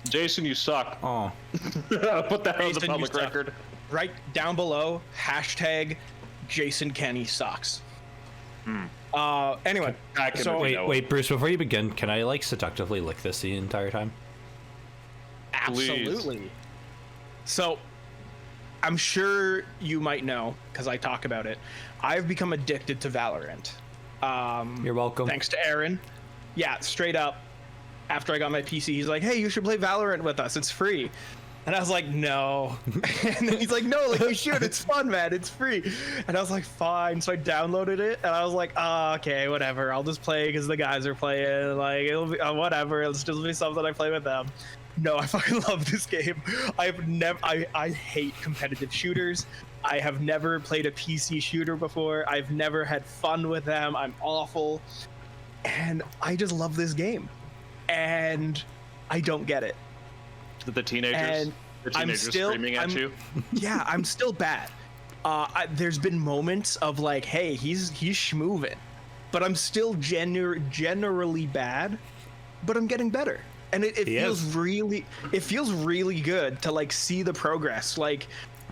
Jason, you suck. Oh. Put that on the Jason, public you suck. record. Right down below, hashtag Jason Kenny sucks. Anyway, so Wait, Bruce, before you begin, can I, like, seductively lick this the entire time? absolutely. Please. So, I'm sure you might know, because I talk about it, I've become addicted to Valorant. You're welcome. Thanks to Aaron. Yeah, straight up. After I got my PC, he's like, hey, you should play Valorant with us. It's free. And I was like, no. And then he's like, no, like, you should. It's fun, man. It's free. And I was like, fine. So I downloaded it, and I was like, oh, okay, whatever. I'll just play because the guys are playing. Like, it'll be whatever. It'll just be something I play with them. No, I fucking love this game. I hate competitive shooters. I have never played a PC shooter before. I've never had fun with them. I'm awful. And I just love this game. And I don't get it. The teenagers screaming at you. Yeah, I'm still bad. There's been moments of like, hey, he's schmoovin', but I'm still generally bad, but I'm getting better, and it feels really good to like see the progress, like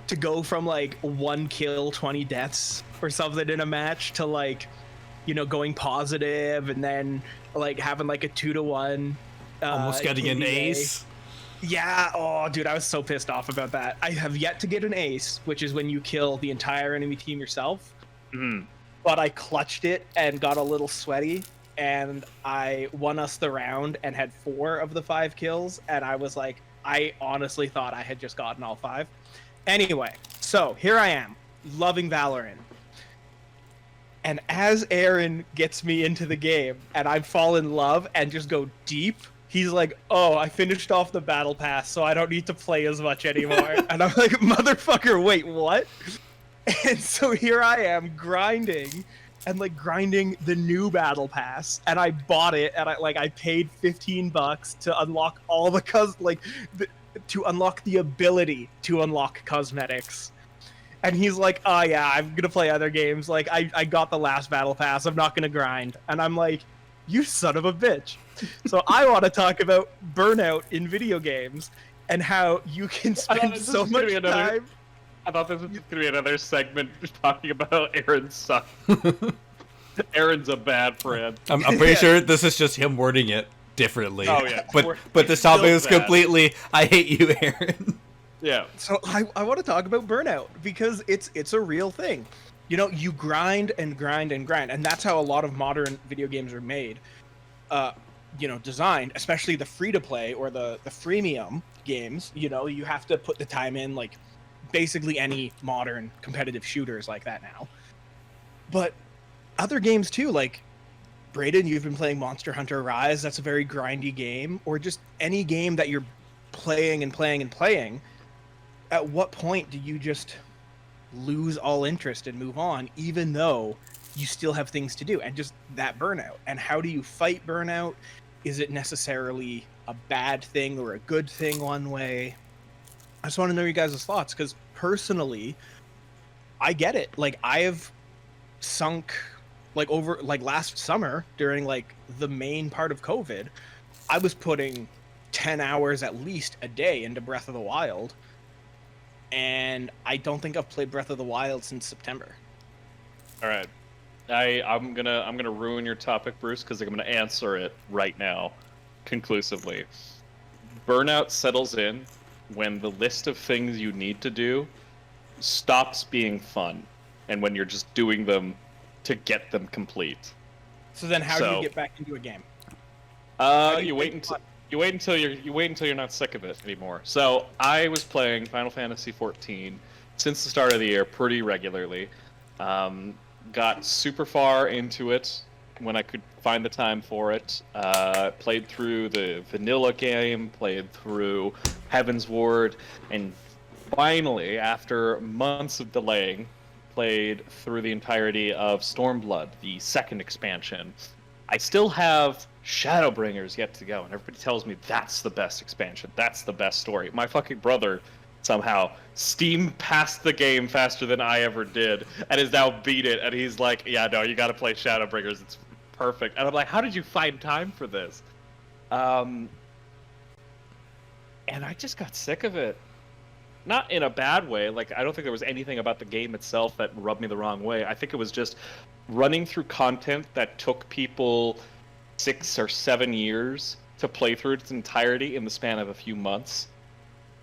to go from like 1 kill, 20 deaths or something in a match to like, you know, going positive and then like having like a 2-to-1. Almost getting an ace. Yeah, oh dude, I was so pissed off about that. I have yet to get an ace, which is when you kill the entire enemy team yourself. Mm-hmm. But I clutched it and got a little sweaty, and I won us the round and had 4 of the 5 kills, and I was like, I honestly thought I had just gotten all 5. Anyway, so here I am, loving Valorant. And as Aaron gets me into the game and I fall in love and just go deep, he's like, oh, I finished off the battle pass, so I don't need to play as much anymore. And I'm like, motherfucker, wait, what? And so here I am grinding the new battle pass, and I bought it, and I paid $15 to unlock all the to unlock the ability to unlock cosmetics. And he's like, oh yeah, I'm gonna play other games. Like I got the last battle pass, I'm not gonna grind. And I'm like, you son of a bitch. So I want to talk about burnout in video games and how you can spend so much time. I thought this was just going to be another segment talking about Aaron's son. Aaron's a bad friend. I'm pretty sure this is just him wording it differently. Oh, yeah. But this topic is completely, I hate you, Aaron. Yeah. So I want to talk about burnout because it's a real thing. You know, you grind and grind and grind, and that's how a lot of modern video games are made. You know, designed, especially the free-to-play or the freemium games. You know, you have to put the time in, like basically any modern competitive shooters like that now. But other games too, like Brayden, you've been playing Monster Hunter Rise. That's a very grindy game, or just any game that you're playing and playing and playing. At what point do you just lose all interest and move on, even though you still have things to do? And just that burnout. And how do you fight burnout? Is it necessarily a bad thing or a good thing one way? I just want to know your guys' thoughts, because personally, I get it. Like, I have sunk, like, over, like, last summer, during, like, the main part of COVID, I was putting 10 hours at least a day into Breath of the Wild, and I don't think I've played Breath of the Wild since September. All right. I'm gonna ruin your topic, Bruce, because I'm gonna answer it right now, conclusively. Burnout settles in when the list of things you need to do stops being fun, and when you're just doing them to get them complete. So then, how do you get back into a game? You wait until you're not sick of it anymore. So I was playing Final Fantasy XIV since the start of the year pretty regularly. Got super far into it when I could find the time for it. Played through the vanilla game, played through Heaven's Ward, and finally, after months of delaying, played through the entirety of Stormblood, the second expansion. I still have Shadowbringers yet to go, and everybody tells me that's the best expansion, that's the best story. My fucking brother somehow steamed past the game faster than I ever did, and has now beat it, and he's like, yeah, no, you gotta play Shadowbringers, it's perfect. And I'm like, how did you find time for this? and I just got sick of it. Not in a bad way. Like, I don't think there was anything about the game itself that rubbed me the wrong way. I think it was just running through content that took people 6 or 7 years to play through its entirety in the span of a few months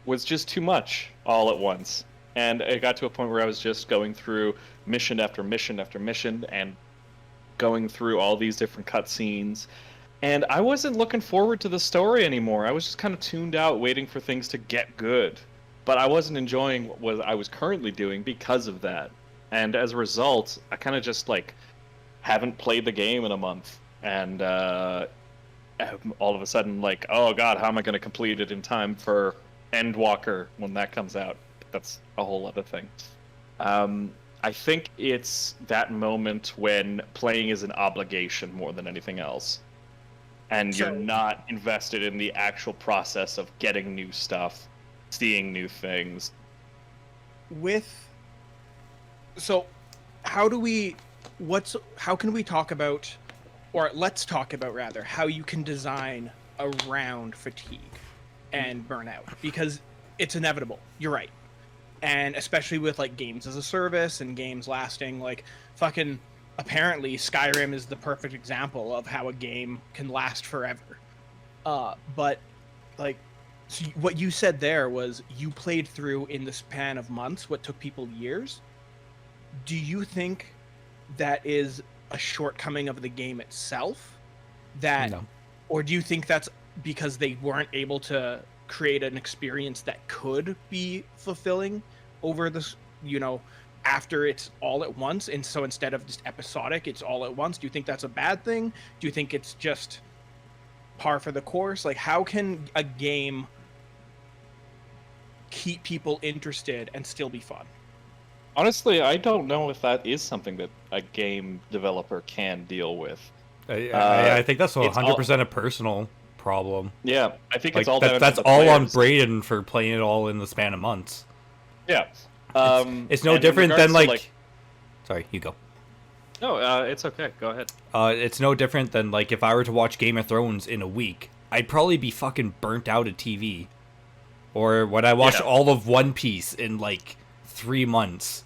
was just too much all at once. And it got to a point where I was just going through mission after mission after mission and going through all these different cutscenes. And I wasn't looking forward to the story anymore. I was just kind of tuned out, waiting for things to get good. But I wasn't enjoying what I was currently doing because of that. And as a result, I kind of just, like, haven't played the game in a month. And all of a sudden, like, oh god, how am I going to complete it in time for Endwalker when that comes out? That's a whole other thing. I think it's that moment when playing is an obligation more than anything else. And you're not invested in the actual process of getting new stuff, seeing new things. How can we talk about, or let's talk about rather, how you can design around fatigue and burnout, because it's inevitable. You're right. And especially with like games as a service and games lasting, like fucking apparently Skyrim is the perfect example of how a game can last forever. But like, so what you said there was you played through in the span of months what took people years. Do you think that is a shortcoming of the game itself? No. Or do you think that's because they weren't able to create an experience that could be fulfilling over this, after it's all at once, and so instead of just episodic, it's all at once? Do you think that's a bad thing? Do you think it's just par for the course? Like, how can a game keep people interested and still be fun? Honestly, I don't know if that is something that a game developer can deal with. I think that's 100% a personal problem. Yeah, I think like, it's all that's all on Brayden for playing it all in the span of months. Yeah. It's no different than like... Sorry, you go. No, it's okay. Go ahead. It's no different than like if I were to watch Game of Thrones in a week, I'd probably be fucking burnt out of TV. Or when I watched all of One Piece in like 3 months,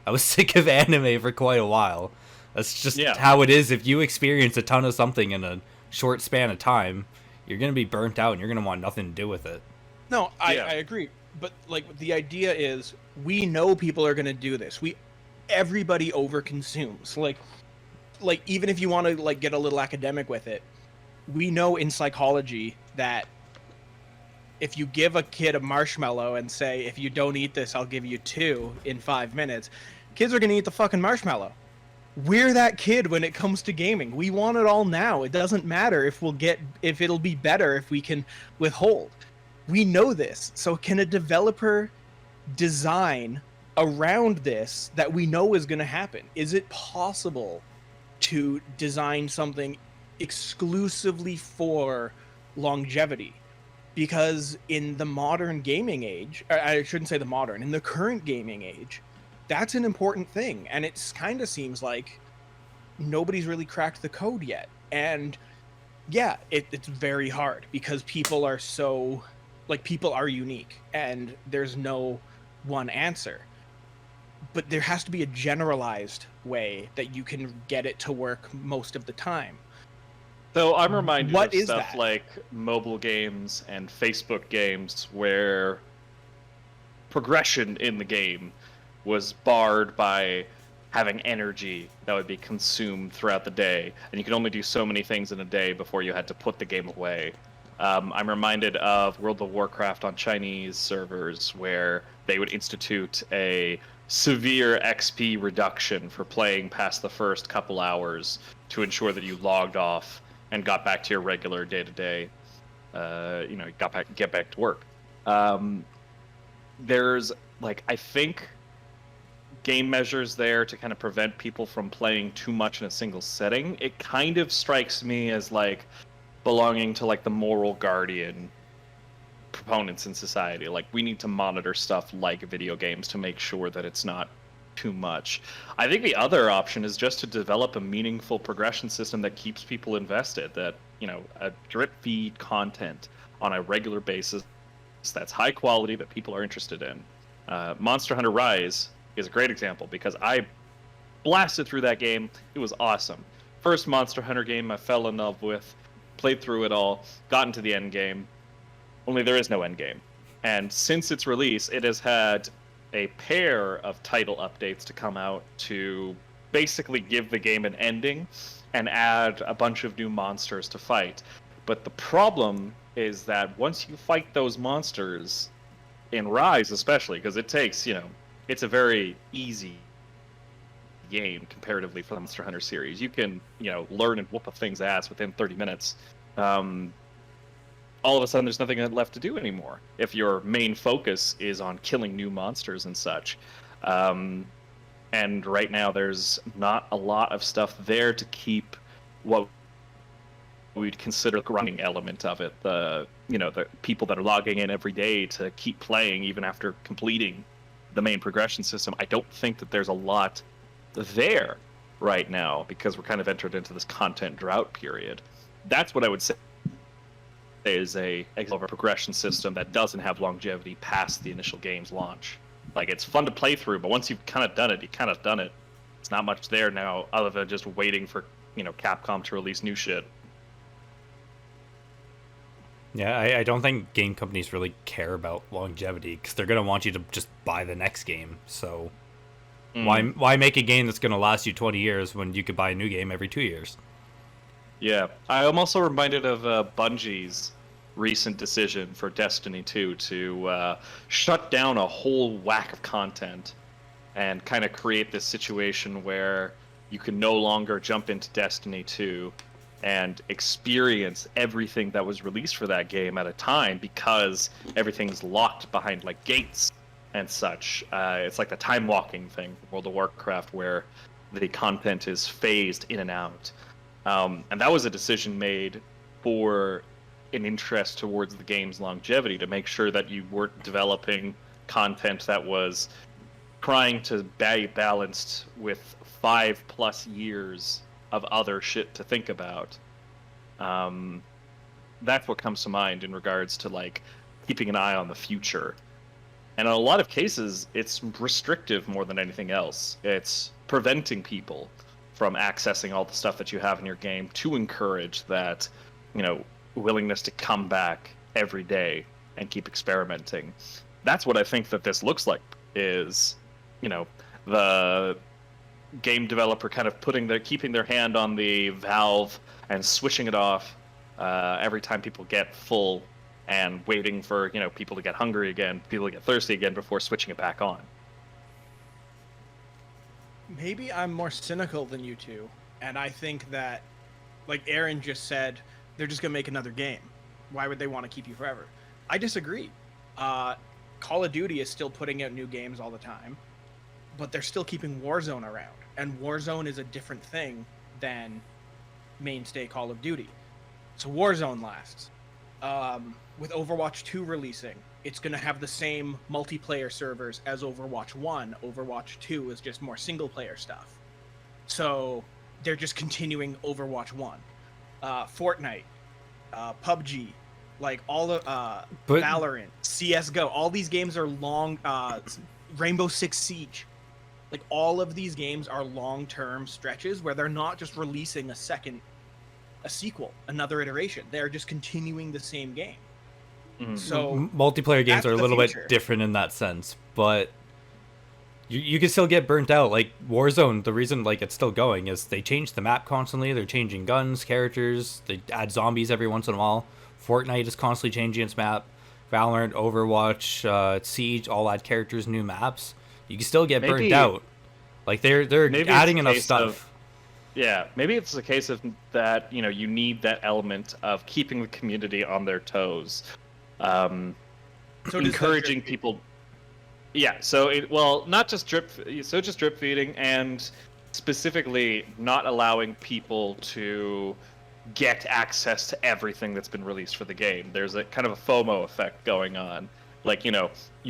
I was sick of anime for quite a while. That's just how it is. If you experience a ton of something in a short span of time, you're gonna be burnt out and you're gonna want nothing to do with it. No, I agree. But like the idea is, we know people are gonna do this. Everybody overconsumes. Like even if you want to like get a little academic with it, we know in psychology that if you give a kid a marshmallow and say, if you don't eat this, I'll give you 2 in 5 minutes, kids are gonna eat the fucking marshmallow. We're that kid when it comes to gaming. We want it all now. It doesn't matter if it'll be better if we can withhold. We know this. So can a developer design around this that we know is going to happen? Is it possible to design something exclusively for longevity? Because in the modern gaming age, I shouldn't say the modern, in the current gaming age, that's an important thing. And it kind of seems like nobody's really cracked the code yet. And yeah, it's very hard because people are so... like, people are unique and there's no one answer. But there has to be a generalized way that you can get it to work most of the time. So I'm reminded of stuff like mobile games and Facebook games where progression in the game was barred by having energy that would be consumed throughout the day. And you could only do so many things in a day before you had to put the game away. I'm reminded of World of Warcraft on Chinese servers where they would institute a severe XP reduction for playing past the first couple hours to ensure that you logged off and got back to your regular day-to-day, get back to work. There's, like, I think game measures there to kind of prevent people from playing too much in a single setting. It kind of strikes me as, like, belonging to like the moral guardian proponents in society. Like, we need to monitor stuff like video games to make sure that it's not too much. I think the other option is just to develop a meaningful progression system that keeps people invested, that, a drip feed content on a regular basis that's high quality that people are interested in. Monster Hunter Rise is a great example because I blasted through that game. It was awesome. First Monster Hunter game I fell in love with, played through it all, got into the end game. Only there is no end game. And since its release, it has had a pair of title updates to come out to basically give the game an ending and add a bunch of new monsters to fight. But the problem is that once you fight those monsters, in Rise especially, because it takes, it's a very easy game comparatively for the Monster Hunter series. You can, learn and whoop a thing's ass within 30 minutes. All of a sudden there's nothing left to do anymore if your main focus is on killing new monsters and such. And right now there's not a lot of stuff there to keep what we'd consider the grinding element of it. The people that are logging in every day to keep playing even after completing the main progression system. I don't think that there's a lot there right now because we're kind of entered into this content drought period. That's what I would say is a progression system that doesn't have longevity past the initial game's launch. Like, it's fun to play through, but once you've kind of done it, you kind of done it. It's not much there now other than just waiting for, Capcom to release new shit. Yeah, I don't think game companies really care about longevity because they're going to want you to just buy the next game. So why make a game that's going to last you 20 years when you could buy a new game every 2 years? Yeah, I'm also reminded of Bungie's recent decision for Destiny 2 to shut down a whole whack of content and kind of create this situation where you can no longer jump into Destiny 2 and experience everything that was released for that game at a time because everything's locked behind like gates and such. It's like the time walking thing for World of Warcraft where the content is phased in and out. And that was a decision made for an interest towards the game's longevity, to make sure that you weren't developing content that was trying to be balanced with 5+ years of other shit to think about. That's what comes to mind in regards to like keeping an eye on the future. And in a lot of cases, it's restrictive more than anything else. It's preventing people from accessing all the stuff that you have in your game to encourage that, willingness to come back every day and keep experimenting. That's what I think that this looks like is, the game developer kind of keeping their hand on the valve and switching it off every time people get full and waiting for, people to get hungry again, people to get thirsty again before switching it back on. Maybe I'm more cynical than you two, and I think that, like Aaron just said, they're just going to make another game. Why would they want to keep you forever? I disagree. Call of Duty is still putting out new games all the time, but they're still keeping Warzone around, and Warzone is a different thing than mainstay Call of Duty. So Warzone lasts. With Overwatch 2 releasing, it's going to have the same multiplayer servers as Overwatch 1. Overwatch 2 is just more single-player stuff. So they're just continuing Overwatch 1. Fortnite, PUBG, like all the Valorant, CSGO, all these games are long. Rainbow Six Siege, like all of these games are long-term stretches where they're not just releasing a sequel, another iteration. They're just continuing the same game. Mm-hmm. So multiplayer games are a little bit different in that sense, but you can still get burnt out. Like Warzone, the reason like it's still going is they change the map constantly. They're changing guns, characters. They add zombies every once in a while. Fortnite is constantly changing its map. Valorant, Overwatch, Siege all add characters, new maps. You can still get burnt out. Like they're adding enough stuff. Maybe it's a case of that, you need that element of keeping the community on their toes. Encouraging people. Yeah, not just drip feeding, and specifically not allowing people to get access to everything that's been released for the game. There's a kind of a FOMO effect going on. Like, you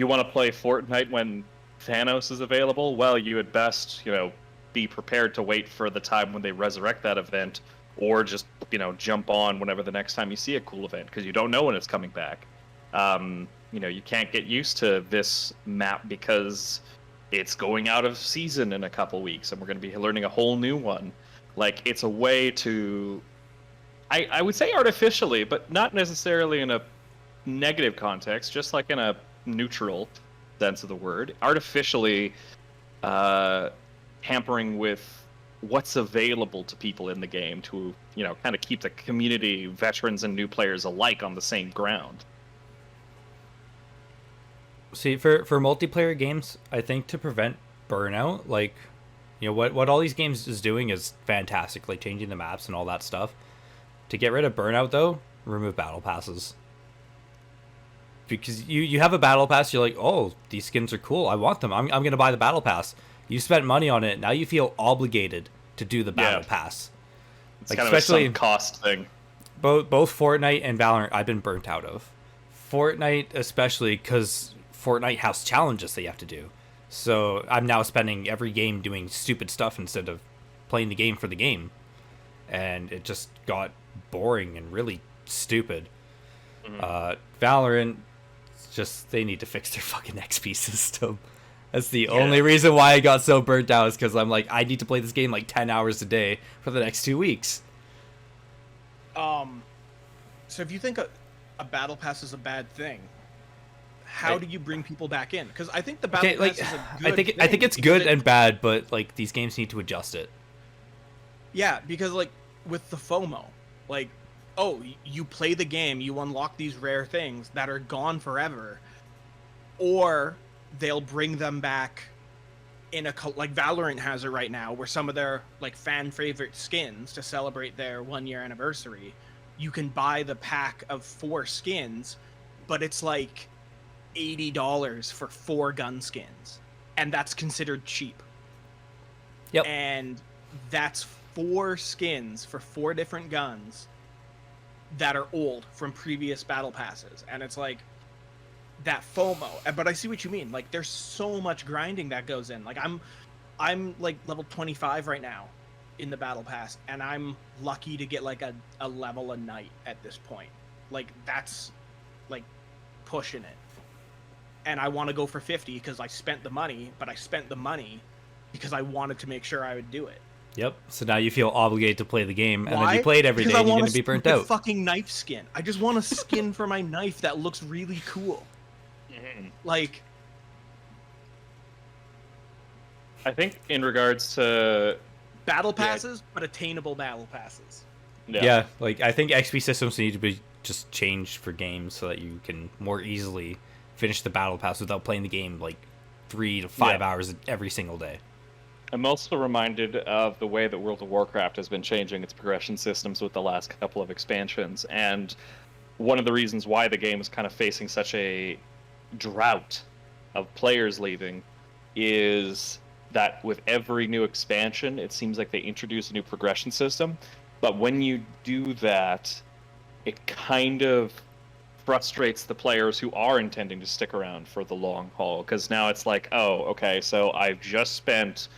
want to play Fortnite when Thanos is available? Well, you had best, be prepared to wait for the time when they resurrect that event, or just, jump on whenever the next time you see a cool event, because you don't know when it's coming back. you can't get used to this map because it's going out of season in a couple weeks, and we're going to be learning a whole new one. Like, it's a way to, I would say artificially, but not necessarily in a negative context, just like in a neutral sense of the word, artificially hampering with what's available to people in the game to, kind of keep the community, veterans and new players alike, on the same ground. See, for multiplayer games, I think to prevent burnout, like, what all these games is doing is fantastic, like changing the maps and all that stuff. To get rid of burnout, though, remove battle passes. Because you have a battle pass, you're like, oh, these skins are cool, I want them, I'm going to buy the battle pass. You spent money on it, now you feel obligated to do the battle pass. It's like, kind especially of a sunk cost thing. Both Fortnite and Valorant I've been burnt out of. Fortnite especially, because Fortnite has challenges that you have to do. So I'm now spending every game doing stupid stuff instead of playing the game for the game. And it just got boring and really stupid. Valorant, just, they need to fix their fucking XP system. That's the only reason why I got so burnt out, is because I'm like, I need to play this game like 10 hours a day for the next 2 weeks. So if you think a battle pass is a bad thing, how do you bring people back in? Because I think the battle pass is a good thing. I think it's good and bad, but like, these games need to adjust it. Yeah, because like with the FOMO, like, oh, you play the game, you unlock these rare things that are gone forever, or they'll bring them back in like Valorant has it right now, where some of their like fan favorite skins, to celebrate their 1-year anniversary, you can buy the pack of 4 skins, but it's like $80 for 4 gun skins, and that's considered cheap. Yep. And that's 4 skins for 4 different guns that are old from previous battle passes, and it's like that FOMO. But I see what you mean. Like, there's so much grinding that goes in. Like, I'm like level 25 right now in the battle pass, and I'm lucky to get like a level a night at this point. Like, that's like pushing it. And I want to go for 50 because I spent the money, but I spent the money because I wanted to make sure I would do it. Yep. So now you feel obligated to play the game, and then you play it every day, and you're going to be burnt out. Fucking knife skin. I just want a skin for my knife that looks really cool. Like, I think in regards to battle passes, but attainable battle passes. Yeah, like, I think XP systems need to be just changed for games so that you can more easily finish the battle pass without playing the game like 3 to 5 hours every single day. I'm also reminded of the way that World of Warcraft has been changing its progression systems with the last couple of expansions, and one of the reasons why the game is kind of facing such a drought of players leaving is that with every new expansion, it seems like they introduce a new progression system, but when you do that, it kind of frustrates the players who are intending to stick around for the long haul, because now it's like, oh, okay, so I've just spent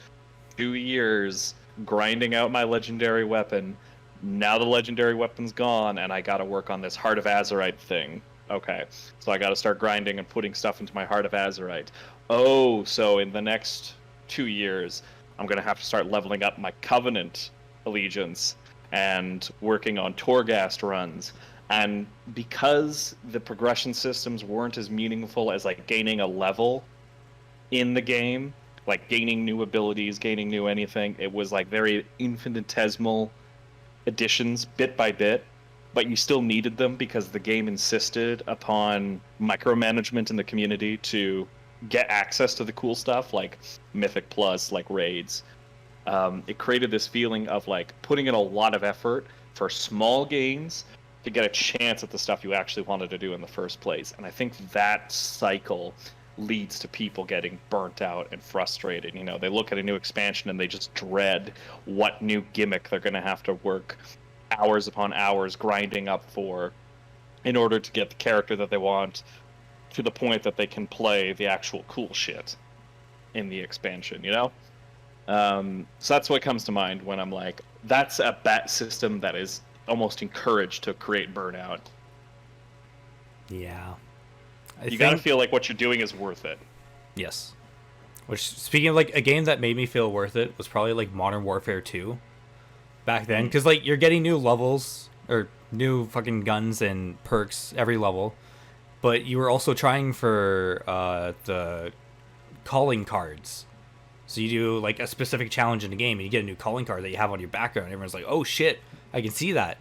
2 years grinding out my legendary weapon. Now the legendary weapon's gone, and I gotta work on this Heart of Azerite thing. Okay, so I gotta start grinding and putting stuff into my Heart of Azerite. Oh, so in the next 2 years, I'm gonna have to start leveling up my Covenant allegiance and working on Torghast runs. And because the progression systems weren't as meaningful as like gaining a level in the game, like gaining new abilities, gaining new anything, it was like very infinitesimal additions bit by bit, but you still needed them because the game insisted upon micromanagement in the community to get access to the cool stuff like Mythic Plus, like raids. It created this feeling of like putting in a lot of effort for small gains to get a chance at the stuff you actually wanted to do in the first place. And I think that cycle leads to people getting burnt out and frustrated. You know, they look at a new expansion and they just dread what new gimmick they're going to have to work hours upon hours grinding up for in order to get the character that they want to the point that they can play the actual cool shit in the expansion, you know? So that's what comes to mind when I'm like, that's a bat system that is almost encouraged to create burnout. Yeah. You gotta feel like what you're doing is worth it. Yes. Which, speaking of like a game that made me feel worth it, was probably like Modern Warfare 2 back then, because like you're getting new levels or new fucking guns and perks every level, but you were also trying for the calling cards. So you do like a specific challenge in the game, and you get a new calling card that you have on your background. And everyone's like, "Oh shit, I can see that,"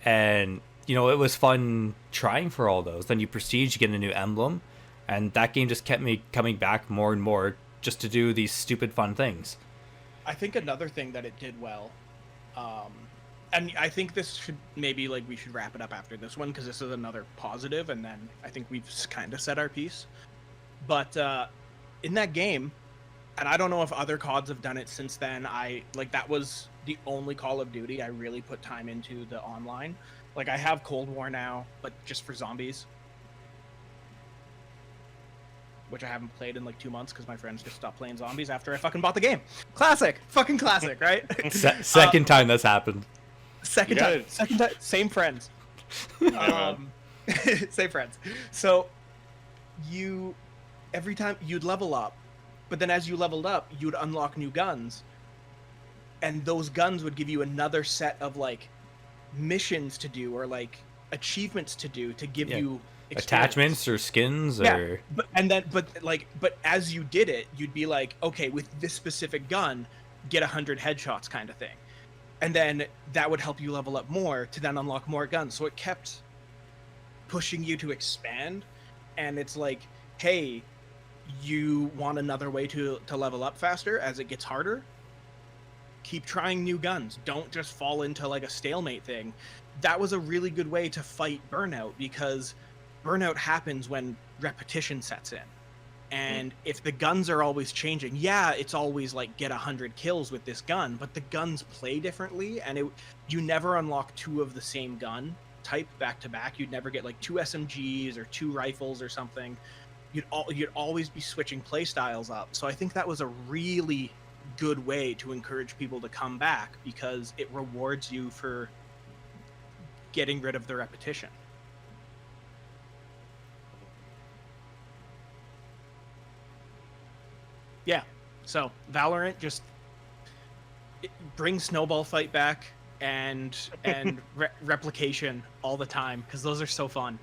and you know it was fun trying for all those. Then you prestige, you get a new emblem, and that game just kept me coming back more and more just to do these stupid fun things. I think another thing that it did well, and I think this should maybe like we should wrap it up after this one because this is another positive, and then I think we've kind of said our piece. But in that game, and I don't know if other CODs have done it since then. That was the only Call of Duty I really put time into the online. Like I have Cold War now, but just for zombies, which I haven't played in like 2 months because my friends just stopped playing zombies after I fucking bought the game. Classic, fucking classic, right? Second time that's happened. Second time, same friends. Same friends. So every time you'd level up, but then as you leveled up, you'd unlock new guns, and those guns would give you another set of like missions to do or like achievements to do to give you experience. Attachments or skins or but as you did it, you'd be like, okay, with this specific gun, get 100 headshots kind of thing, and then that would help you level up more to then unlock more guns. So it kept pushing you to expand, and it's like, hey, you want another way to level up faster as it gets harder? Keep trying new guns. Don't just fall into like a stalemate thing. That was a really good way to fight burnout, because burnout happens when repetition sets in. And if the guns are always changing, it's always like get 100 kills with this gun, but the guns play differently, and you never unlock 2 of the same gun type back to back. You'd never get like 2 SMGs or 2 rifles or something. You'd always be switching play styles up. So I think that was a really good way to encourage people to come back, because it rewards you for getting rid of the repetition. Yeah, so Valorant just brings Snowball Fight back and replication all the time, because those are so fun.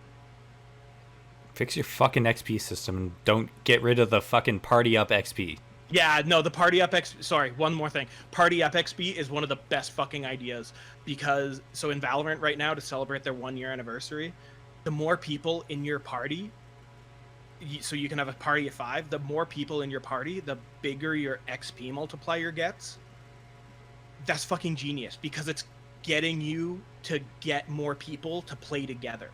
Fix your fucking XP system and don't get rid of the fucking Party Up XP. Yeah, no, the Party Up XP... Sorry, one more thing. Party Up XP is one of the best fucking ideas, because... So in Valorant right now, to celebrate their 1-year anniversary, the more people in your party... So you can have a party of 5. The more people in your party, the bigger your XP multiplier gets. That's fucking genius, because it's getting you to get more people to play together.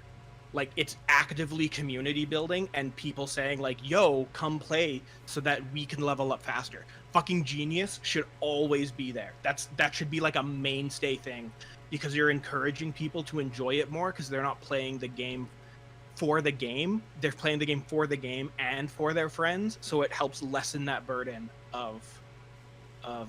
Like, it's actively community building and people saying like, yo, come play so that we can level up faster. Fucking genius. Should always be there. That should be like a mainstay thing, because you're encouraging people to enjoy it more, because they're not playing the game for the game. They're playing the game for the game and for their friends, so it helps lessen that burden of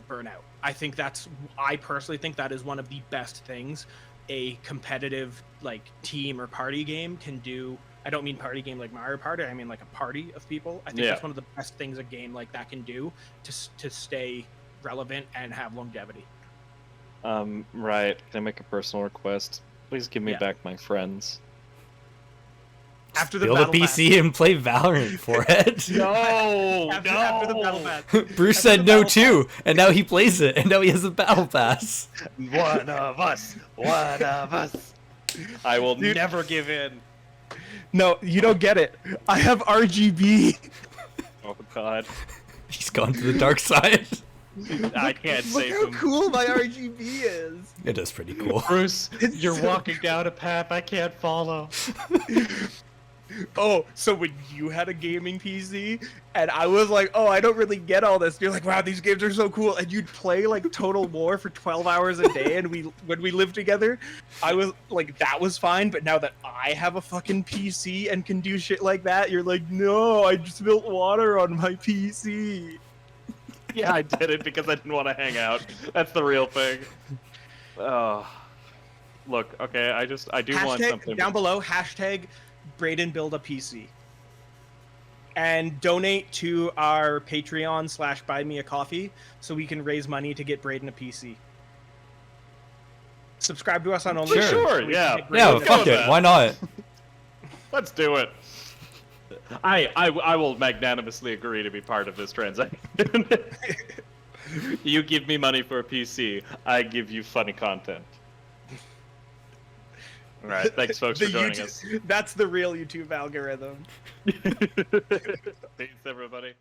burnout. I personally think that is one of the best things a competitive like team or party game can do. I don't mean party game like Mario Party, I mean like a party of people. I think that's one of the best things a game like that can do to stay relevant and have longevity. Right. Can I make a personal request? Please give me back my friends. After the build a PC and play Valorant for it. After the battle pass. Bruce said no too, and now he plays it, and now he has a battle pass. One of us. I will never give in. No, you don't get it. I have RGB. Oh God. He's gone to the dark side. I can't save him. Look how cool my RGB is. It is pretty cool. Bruce, you're walking down a path I can't follow. Oh, so when you had a gaming PC and I was like, oh, I don't really get all this. You're like, wow, these games are so cool. And you'd play like Total War for 12 hours a day. And when we lived together, I was like, that was fine. But now that I have a fucking PC and can do shit like that, you're like, no, I just spilled water on my PC. Yeah, I did it because I didn't want to hang out. That's the real thing. Look, okay, I do want something. Down below, hashtag Brayden build a PC. and donate to our Patreon / Buy Me a Coffee so we can raise money to get Brayden a PC. Subscribe to us on OnlyFans. Sure, yeah. Yeah, Let's go fuck with it. that. Why not? Let's do it. I will magnanimously agree to be part of this transaction. You give me money for a PC, I give you funny content. All right, thanks folks for joining us. That's the real YouTube algorithm. Thanks everybody.